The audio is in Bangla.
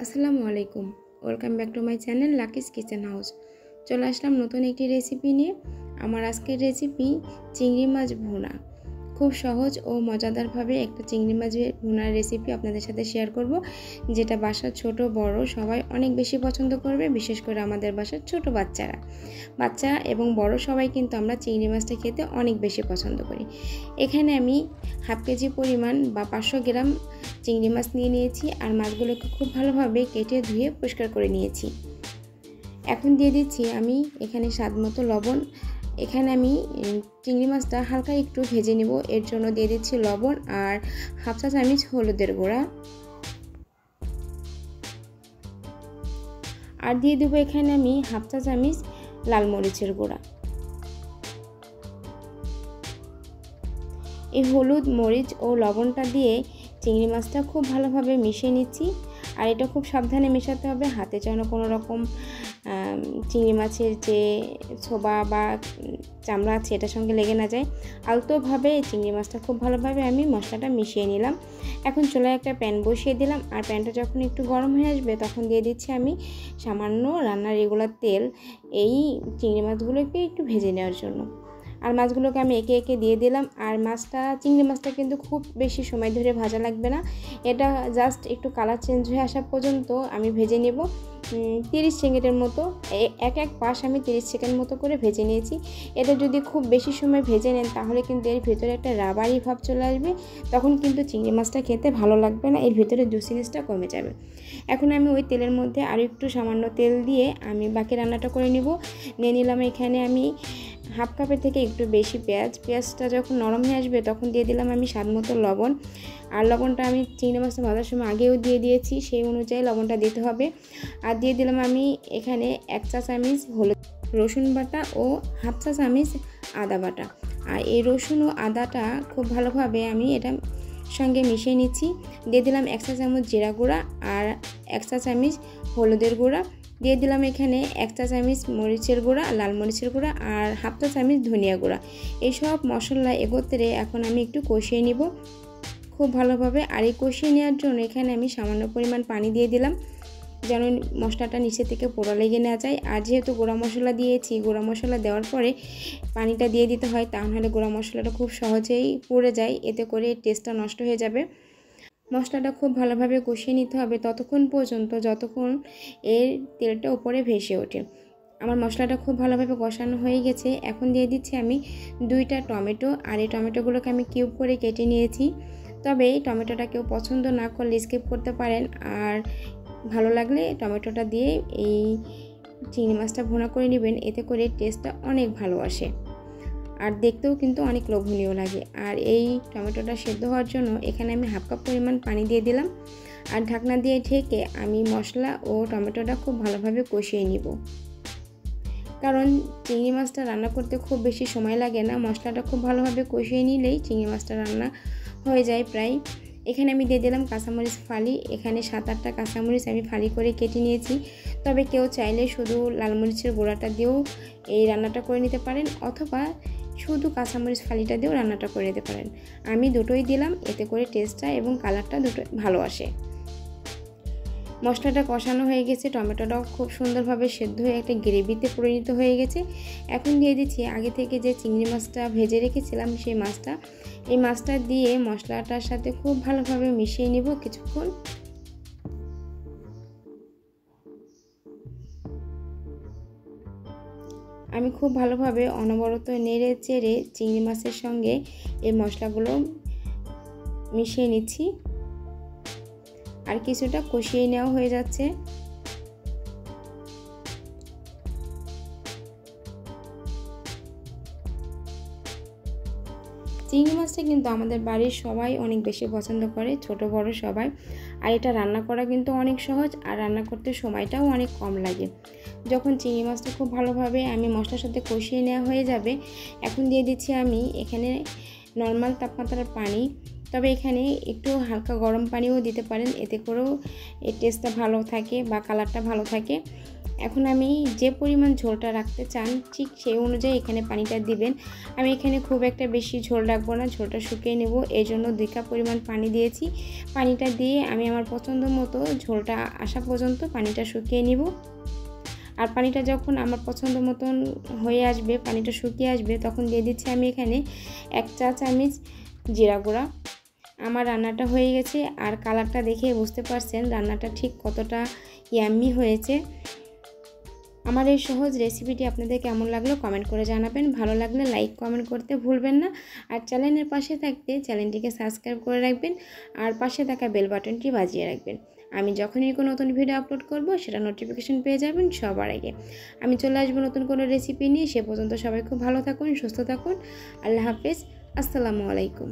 আসসালামু আলাইকুম। Welcome back to my channel Lucky's kitchen house. চলে আসলাম নতুন একটি রেসিপি নিয়ে। আমার আজকের রেসিপি চিংড়ি মাছ ভুনা। খুব সহজ ও মজাদারভাবে একটা চিংড়ি মাছের ভুনার রেসিপি আপনাদের সাথে শেয়ার করব, যেটা বাসার ছোট বড় সবাই অনেক বেশি পছন্দ করবে। বিশেষ করে আমাদের বাসার ছোট বাচ্চা এবং বড় সবাই কিন্তু আমরা চিংড়ি মাছটা খেতে অনেক বেশি পছন্দ করি। এখানে আমি হাফ কেজি পরিমাণ বা 500 গ্রাম চিংড়ি মাছ নিয়ে নিয়েছি, আর মাছগুলোকে খুব ভালোভাবে কেটে ধুয়ে পরিষ্কার করে নিয়েছি। এখন দিয়ে দিচ্ছি আমি এখানে স্বাদ মতো লবণ। এখানে আমি চিংড়ি মাছটা হালকা একটু ভেজে নেব, এর জন্য দিয়ে দিচ্ছি লবণ আর হাফ চা চামচ হলুদের গুঁড়া, আর দিয়ে দেবো এখানে আমি হাফ চা চামচ লাল মরিচের গুঁড়া। এই হলুদ, মরিচ ও লবণটা দিয়ে চিংড়ি মাছটা খুব ভালোভাবে মিশিয়ে নিচ্ছি। আর এটা খুব সাবধানে মেশাতে হবে, হাতে যেন কোনো রকম চিংড়ি মাছের যে ছোবা বা চামড়া আছে এটার সঙ্গে লেগে না যায়। আলতোভাবে চিংড়ি মাছটা খুব ভালোভাবে আমি মশলাটা মিশিয়ে নিলাম। এখন চুলায় একটা প্যান বসিয়ে দিলাম, আর প্যানটা যখন একটু গরম হয়ে আসবে তখন দিয়ে দিচ্ছি আমি সামান্য রান্নার রেগুলার তেল, এই চিংড়ি মাছগুলোকে একটু ভেজে নেওয়ার জন্য। আর মাছগুলোকে আমি একে একে দিয়ে দিলাম। আর চিংড়ি মাছটা কিন্তু খুব বেশি সময় ধরে ভাজা লাগবে না, এটা জাস্ট একটু কালার চেঞ্জ হয়ে আসা পর্যন্ত আমি ভেজে নেব। 30 সেকেন্ডের মতো এক পাশ আমি 30 সেকেন্ড মতো করে ভেজে নিয়েছি। এটা যদি খুব বেশি সময় ভেজে নেন তাহলে কিন্তু এর ভিতরে একটা রাবারি ভাব চলে আসবে, তখন কিন্তু চিংড়ি মাছটা খেতে ভালো লাগবে না, এর ভিতরে জুসিনেসটা কমে যাবে। এখন আমি ওই তেলের মধ্যে আরও একটু সামান্য তেল দিয়ে আমি বাকি রান্নাটা করে নিয়ে নিলাম। এখানে আমি হাফ কাপের থেকে একটু বেশি পেঁয়াজটা যখন নরম হয়ে আসবে তখন দিয়ে দিলাম আমি স্বাদ মতো লবণ। আর লবণটা আমি চিংড়ি মাছটা ভাজার সময় আগেও দিয়ে দিয়েছি, সেই অনুযায়ী লবণটা দিতে হবে। আর দিয়ে দিলাম আমি এখানে 1 চা চামচ রসুন বাটা ও হাফ চা চামচ আদা বাটা। আর এই রসুন ও আদাটা খুব ভালোভাবে আমি এটা সঙ্গে মিশিয়ে নিচ্ছি। দিয়ে দিলাম 1 চা চামচ জিরা গুঁড়া আর 1 চা চামচ হলুদের গুঁড়া। দিয়ে দিলাম এখানে 1 চা চামচ মরিচের গুঁড়া, লাল মরিচের গুঁড়া আর হাফ চা চামচ ধনিয়া গুঁড়া। এইসব মশলা একত্রে এখন আমি একটু কষিয়ে নিব খুব ভালোভাবে। আর এই কষিয়ে নেওয়ার জন্য এখানে আমি সামান্য পরিমাণ পানি দিয়ে দিলাম, যেন মশলাটা নিচে থেকে পোড়া লেগে না যায়। আর যেহেতু গুঁড়া মশলা দিয়েছি, গুঁড়া মশলা দেওয়ার পরে পানিটা দিয়ে দিতে হয়, তা নাহলে গুঁড়া মশলাটা খুব সহজেই পুড়ে যায়, এতে করে টেস্টটা নষ্ট হয়ে যাবে। মশলাটা খুব ভালোভাবে কষিয়ে নিতে হবে ততক্ষণ পর্যন্ত যতক্ষণ এর তেলটা উপরে ভেসে ওঠে। আমার মশলাটা খুব ভালোভাবে কষানো হয়ে গেছে। এখন দিয়ে দিচ্ছি আমি 2টা টমেটো, আর এই টমেটোগুলোকে আমি কিউব করে কেটে নিয়েছি। তবে এই টমেটোটা কেউ পছন্দ না করলে স্কিপ করতে পারেন, আর ভালো লাগলে টমেটোটা দিয়ে এই চিংড়ি মাছটা ভুনা করে নেবেন, এতে করে টেস্টটা অনেক ভালো আসে আর দেখতেও কিন্তু অনেক লোভনীয় লাগে। আর এই টমেটোটা সেদ্ধ হওয়ার জন্য এখানে আমি হাফ কাপ পরিমাণ পানি দিয়ে দিলাম, আর ঢাকনা দিয়ে ঢেকে আমি মশলা ও টমেটোটা খুব ভালোভাবে কষিয়ে নিব। কারণ চিংড়ি মাছটা রান্না করতে খুব বেশি সময় লাগে না, মশলাটা খুব ভালোভাবে কষিয়ে নিলেই চিংড়ি মাছটা রান্না হয়ে যায় প্রায়। এখানে আমি দিয়ে দিলাম কাঁচামরিচ ফালি। এখানে 7-8টা কাঁচামরিচ আমি ফালি করে কেটে নিয়েছি। তবে কেউ চাইলে শুধু লাল মরিচের গুঁড়াটা দিয়েও এই রান্নাটা করে নিতে পারেন, অথবা শুধু কাঁচামরিচ ফালিটা দিয়েও রান্নাটা করে নিতে পারেন। আমি দুটোই দিলাম, এতে করে টেস্টটা এবং কালারটা দুটো ভালো আসে। মশলাটা কষানো হয়ে গেছে, টমেটোটাও খুব সুন্দরভাবে সেদ্ধ হয়ে একটা গ্রেভিতে পরিণত হয়ে গেছে। এখন দিয়ে দিচ্ছি আগে থেকে যে চিংড়ি মাছটা ভেজে রেখেছিলাম সেই মাছটা। এই মাছটা দিয়ে মশলাটার সাথে খুব ভালোভাবে মিশিয়ে নিব কিছুক্ষণ। আমি খুব ভালোভাবে অনবরত নেড়ে চেড়ে চিংড়ি মাছের সঙ্গে এই মশলাগুলো মিশিয়ে নিচ্ছি, আর কিছুটা কষিয়ে নেওয়া হয়ে যাচ্ছে। চিংড়ি মাছটা কিন্তু আমাদের বাড়ির সবাই অনেক বেশি পছন্দ করে, ছোট বড় সবাই। আর এটা রান্না করা কিন্তু অনেক সহজ, আর রান্না করতে সময়টাও অনেক কম লাগে। যখন চিংড়ি মাছটা খুব ভালোভাবে আমি মশলার সাথে কষিয়ে নেওয়া হয়ে যাবে, এখন দিয়ে দিচ্ছি আমি এখানে নর্মাল তাপমাত্রার পানি। তবে এখানে একটু হালকা গরম পানিও দিতে পারেন, এতে করেও এর টেস্টটা ভালো থাকে বা কালারটা ভালো থাকে। এখন আমি যে পরিমাণ ঝোলটা রাখতে চান ঠিক সেই অনুযায়ী এখানে পানিটা দিবেন। আমি এখানে খুব একটা বেশি ঝোল রাখবো না, ঝোলটা শুকিয়ে নেব, এই জন্য 2 কাপ পরিমাণ পানি দিয়েছি। পানিটা দিয়ে আমি আমার পছন্দ মতো ঝোলটা আসা পর্যন্ত পানিটা শুকিয়ে নিব। আর পানিটা যখন আমার পছন্দ মতন হয়ে আসবে, পানিটা শুকিয়ে আসবে, তখন দিয়ে দিচ্ছি আমি এখানে 1 চা চামচ জিরা গুঁড়া। আমার রান্নাটা হয়ে গেছে, আর কালারটা দেখে বুঝতে পারছেন রান্নাটা ঠিক কতটা ইয়াম্মি হয়েছে। আমার এই সহজ রেসিপিটি আপনাদের কেমন লাগলো কমেন্ট করে জানাবেন। ভালো লাগলে লাইক কমেন্ট করতে ভুলবেন না। আর চ্যানেলের পাশে থাকতে চ্যানেলটিকে সাবস্ক্রাইব করে রাখবেন, আর পাশে থাকা বেল বাটনটি বাজিয়ে রাখবেন। আমি যখনই কোনো নতুন ভিডিও আপলোড করব সেটা নোটিফিকেশন পেয়ে যাবেন সবার আগে। আমি চলে আসবো নতুন কোনো রেসিপি নিয়ে। সে পর্যন্ত সবাই খুব ভালো থাকুন, সুস্থ থাকুন। আল্লাহ হাফেজ, আসসালামু আলাইকুম।